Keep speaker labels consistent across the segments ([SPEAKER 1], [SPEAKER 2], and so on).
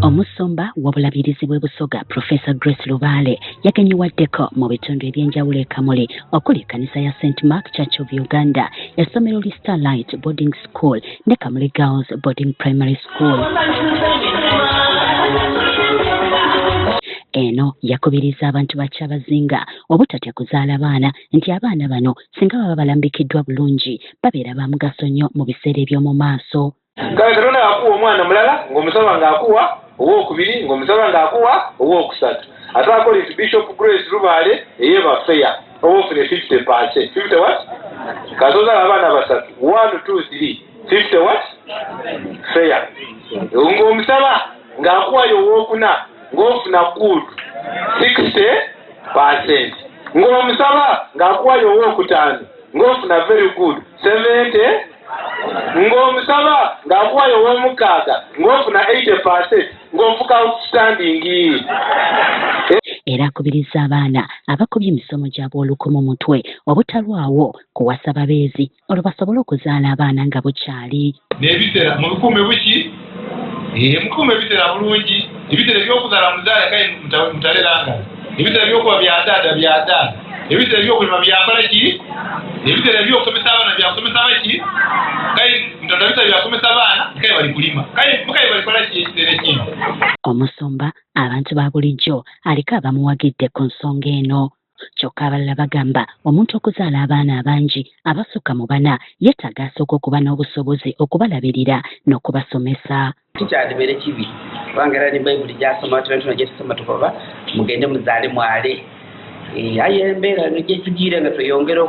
[SPEAKER 1] Omusumba w'obulabirizi bw'ebusoga Professor Grace Lubaale yagenyiwaddeko mu bitundu ebyenjawulo e Kamuli okuli ekkanisa ya St. Mark Church of Uganda, essomero li Starlight Boarding School ne Kamuli Girls Boarding Primary School. Eno yakubiriza abantu bakyabazinga obutatya kuzaala baana nti abaana bano singa baba balambikiddwa bulungi babeera ba mugaso nnyo mu biseera eby'omu maaso.
[SPEAKER 2] Kale Katonda akuwa omwana mulala ng'omusaba ng'akuwa ow'okubiri ng'omusaba ng'akuwa ow'okusatu. Ate akolesi Bishop Grace Lubaale eyeeba fair obufune 50%. 50 what? Kazoza abaana basatu 1 2 3 50 what? Fair. Ng'omusaba ng'akuwayo ow'okuna ng'ofuna good 60%. Ng'omusaba ng'akuwayo ow'okutaano ng'ofuna very good 70%. Ng'omusaba ng'akuwayo ow'omukaaga ng'ofuna 80%. Ng'ofuka outstanding.
[SPEAKER 1] Era akubiriza abaana abakubye emisomo gyabwe olukwe mu mutwe obutalwawo kuwasa babeezi olwo basobole okuzaala abaana nga bukyali.
[SPEAKER 3] N'ebiseera mu lukume buki mukume ebiseera bulungi ebiseera ebyokuzaala muzaala kale mutaleranga ebiseera ebyokuba byadaada byadaada ebiseera ebyokulima byakola ki ebiseera ebyokusomesa abaana byakusomesa baki kale mutadabisa byakusomesa abaana kale bali kulima kale balikola ki ekiseera ekindi.
[SPEAKER 1] Omusumba abantu ba bulijjo aliko abamuwagidde ku nsonga eno. Kyokka abalala bagamba omuntu okuzaala abaana abangi abasukka mu bana yeetaaga asooka okuba n'obusobozi okubalabirira n'okubasomesa.
[SPEAKER 4] Kikyalibere kibi kubanga era ne Bayibuli gyasoma tuna gyetusoma tukoba mugende muzaale mwale. Aye embeera gyetugire nga tweyongera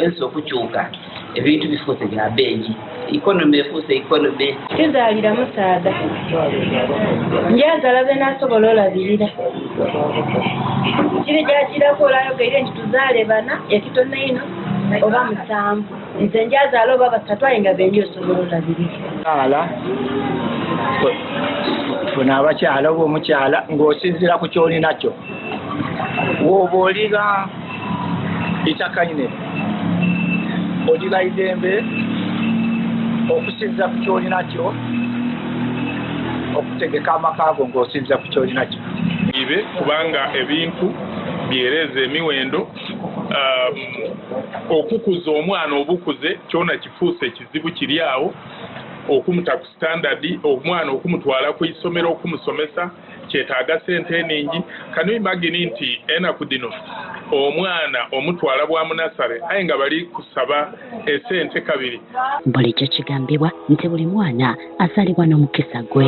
[SPEAKER 4] ensi okukyuka ebintu bifuuse bya bengi ikonomi efuuse ikonomi.
[SPEAKER 5] Tuzaalira musaada njazaala be nasobola olabirira kiri gyakirako olayogeire nti tuzaale bana ekitona ino oba musanvu nze njazaala oba basatu aye nga bengi osobola olabirira.
[SPEAKER 6] Funa abakyala oba omukyala ng'osinziira ku ky'olinakyo woba oliga itakanyine oliga idembe okusinziira ku ky'olinakyo okutegeka amakago ng'osinziira ku ky'olinakyo.
[SPEAKER 7] Ibe kubanga ebintu byereza emiwendo okukuza omwana obukuze kyona kifuuse ekizibu kiri awo okumuta ku standard omwana okumutwala ku isomero okumusomesa kyetaaga sente eningi. Kano imagine nti enaku dino omwana omutwala bwa munasare aye nga bali kusaba esente kabiri.
[SPEAKER 1] Bulijjo kigambibwa nti buli mwana azaalibwa n'omukisa gwe.